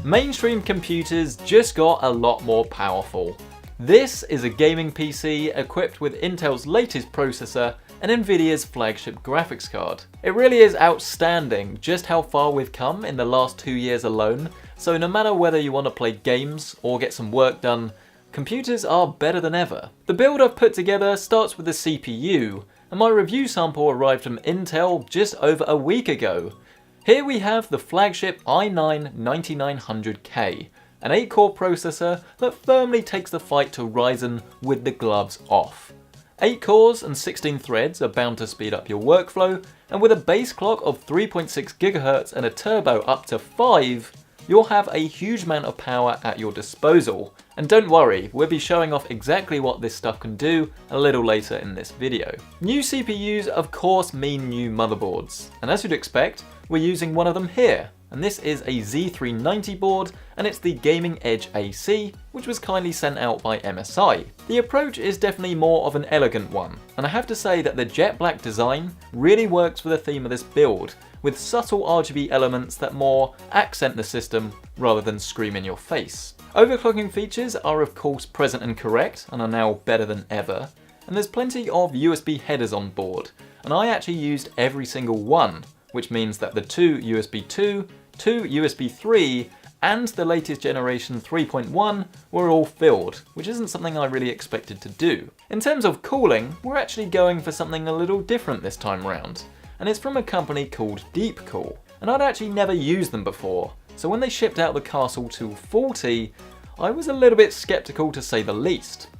Mainstream computers just got a lot more powerful. This is a gaming PC equipped with Intel's latest processor and Nvidia's flagship graphics card. It really is outstanding just how far we've come in the last 2 years alone, so no matter whether you want to play games or get some work done, computers are better than ever. The build I've put together starts with the CPU, and my review sample arrived from Intel just over a week ago. Here we have the flagship i9-9900K, an 8-core processor that firmly takes the fight to Ryzen with the gloves off. 8 cores and 16 threads are bound to speed up your workflow, and with a base clock of 3.6 GHz and a turbo up to 5, you'll have a huge amount of power at your disposal. And don't worry, we'll be showing off exactly what this stuff can do a little later in this video. New CPUs of course mean new motherboards, and as you'd expect, we're using one of them here. And this is a Z390 board, and it's the Gaming Edge AC, which was kindly sent out by MSI. The approach is definitely more of an elegant one, and I have to say that the jet black design really works for the theme of this build, with subtle RGB elements that more accent the system rather than scream in your face. Overclocking features are of course present and correct, and are now better than ever, and there's plenty of USB headers on board, and I actually used every single one, which means that the 2 USB 2, 2 USB 3, and the latest generation 3.1 were all filled, which isn't something I really expected to do. In terms of cooling, we're actually going for something a little different this time round, and it's from a company called Deepcool, and I'd actually never used them before, so when they shipped out the Castle 240, I was a little bit skeptical to say the least.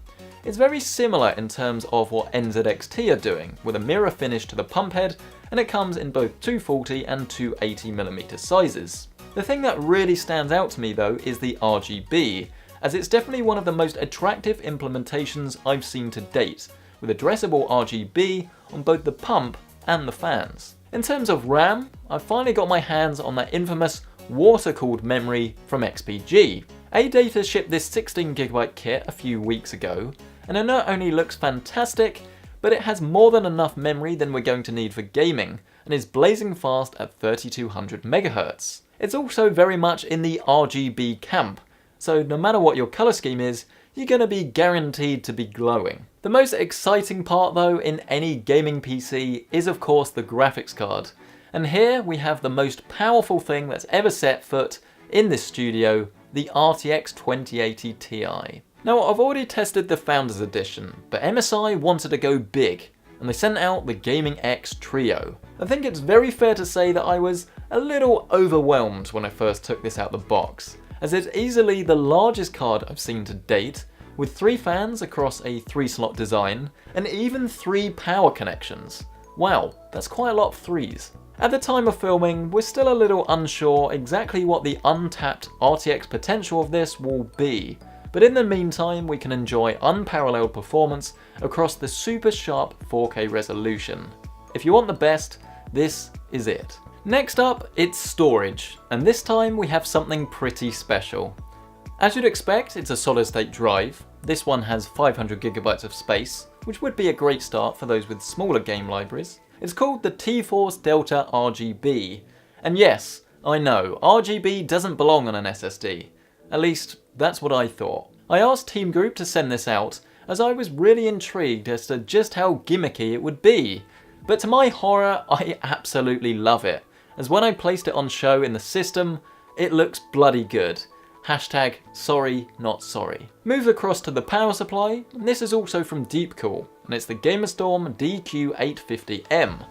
It's very similar in terms of what NZXT are doing, with a mirror finish to the pump head, and it comes in both 240 and 280mm sizes. The thing that really stands out to me though is the RGB, as it's definitely one of the most attractive implementations I've seen to date, with addressable RGB on both the pump and the fans. In terms of RAM, I finally got my hands on that infamous water-cooled memory from XPG. AData shipped this 16GB kit a few weeks ago, and it not only looks fantastic, but it has more than enough memory than we're going to need for gaming, and is blazing fast at 3200 MHz. It's also very much in the RGB camp, so no matter what your colour scheme is, you're going to be guaranteed to be glowing. The most exciting part though in any gaming PC is of course the graphics card, and here we have the most powerful thing that's ever set foot in this studio, the RTX 2080 Ti. Now I've already tested the Founders Edition, but MSI wanted to go big, and they sent out the Gaming X Trio. I think it's very fair to say that I was a little overwhelmed when I first took this out the box, as it's easily the largest card I've seen to date, with 3 fans across a 3-slot design, and even 3 power connections. Wow, that's quite a lot of 3s. At the time of filming, we're still a little unsure exactly what the untapped RTX potential of this will be, but in the meantime we can enjoy unparalleled performance across the super sharp 4K resolution. If you want the best, this is it. Next up, it's storage, and this time we have something pretty special. As you'd expect, it's a solid state drive. This one has 500GB of space, which would be a great start for those with smaller game libraries. It's called the T-Force Delta RGB, and yes, I know, RGB doesn't belong on an SSD. At least, that's what I thought. I asked Team Group to send this out, as I was really intrigued as to just how gimmicky it would be. But to my horror, I absolutely love it, as when I placed it on show in the system, it looks bloody good. Hashtag sorry not sorry. Move across to the power supply, and this is also from Deepcool, and it's the GamerStorm DQ850M.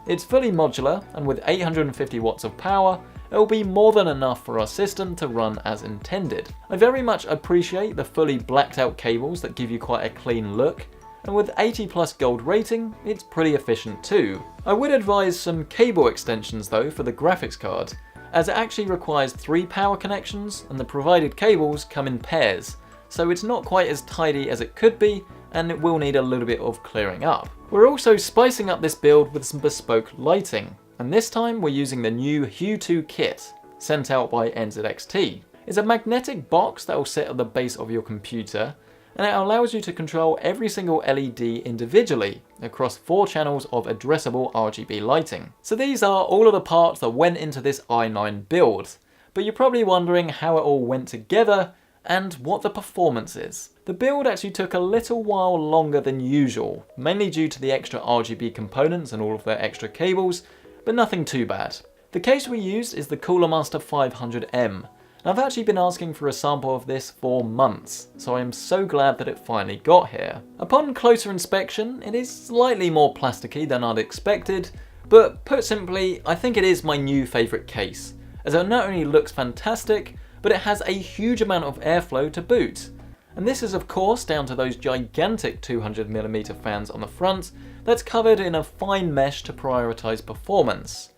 It's fully modular, and with 850 watts of power, it will be more than enough for our system to run as intended. I very much appreciate the fully blacked out cables that give you quite a clean look, and with 80+ gold rating, it's pretty efficient too. I would advise some cable extensions though for the graphics card, as it actually requires 3 power connections and the provided cables come in pairs, so it's not quite as tidy as it could be, and it will need a little bit of clearing up. We're also spicing up this build with some bespoke lighting, and this time we're using the new Hue 2 kit, sent out by NZXT. It's a magnetic box that will sit at the base of your computer, and it allows you to control every single LED individually across 4 channels of addressable RGB lighting. So these are all of the parts that went into this i9 build, but you're probably wondering how it all went together and what the performance is. The build actually took a little while longer than usual, mainly due to the extra RGB components and all of their extra cables, but nothing too bad. The case we used is the Cooler Master 500M. I've actually been asking for a sample of this for months, so I am so glad that it finally got here. Upon closer inspection, it is slightly more plasticky than I'd expected, but put simply, I think it is my new favourite case, as it not only looks fantastic, but it has a huge amount of airflow to boot. And this is of course down to those gigantic 200mm fans on the front that's covered in a fine mesh to prioritise performance.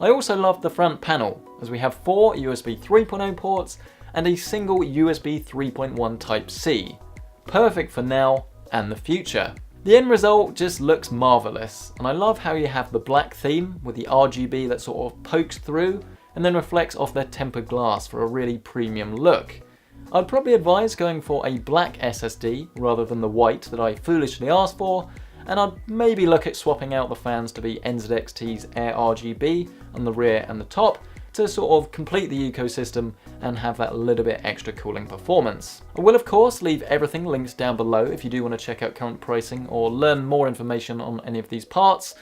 I also love the front panel, as we have 4 USB 3.0 ports and a single USB 3.1 Type-C. Perfect for now and the future. The end result just looks marvellous, and I love how you have the black theme with the RGB that sort of pokes through and then reflects off their tempered glass for a really premium look. I'd probably advise going for a black SSD rather than the white that I foolishly asked for, and I'd maybe look at swapping out the fans to be NZXT's Air RGB on the rear and the top to sort of complete the ecosystem and have that little bit extra cooling performance. I will of course leave everything linked down below if you do want to check out current pricing or learn more information on any of these parts,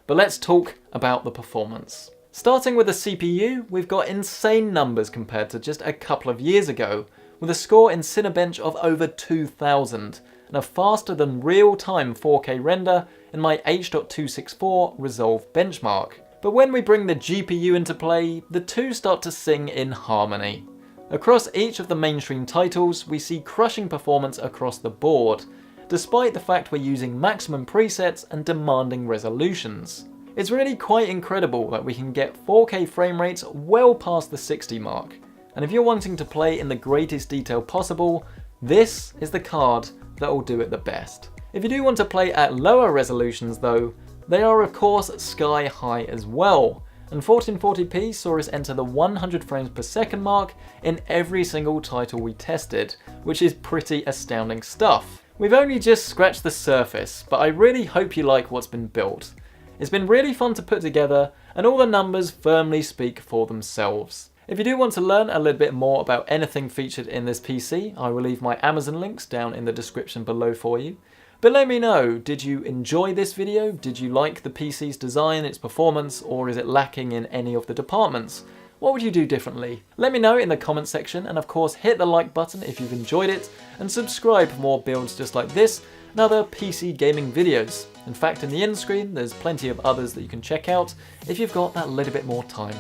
but let's talk about the performance. Starting with the CPU, we've got insane numbers compared to just a couple of years ago, with a score in Cinebench of over 2000, and a faster than real-time 4K render in my H.264 Resolve benchmark. But when we bring the GPU into play, the two start to sing in harmony. Across each of the mainstream titles, we see crushing performance across the board, despite the fact we're using maximum presets and demanding resolutions. It's really quite incredible that we can get 4K frame rates well past the 60 mark. And if you're wanting to play in the greatest detail possible, this is the card that will do it the best. If you do want to play at lower resolutions though, they are of course sky high as well, and 1440p saw us enter the 100 frames per second mark in every single title we tested, which is pretty astounding stuff. We've only just scratched the surface, but I really hope you like what's been built. It's been really fun to put together, and all the numbers firmly speak for themselves. If you do want to learn a little bit more about anything featured in this PC, I will leave my Amazon links down in the description below for you. But let me know, did you enjoy this video? Did you like the PC's design, its performance, or is it lacking in any of the departments? What would you do differently? Let me know in the comment section, and of course hit the like button if you've enjoyed it, and subscribe for more builds just like this and other PC gaming videos. In fact, in the end screen there's plenty of others that you can check out if you've got that little bit more time.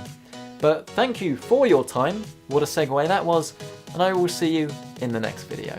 But thank you for your time, what a segue that was, and I will see you in the next video.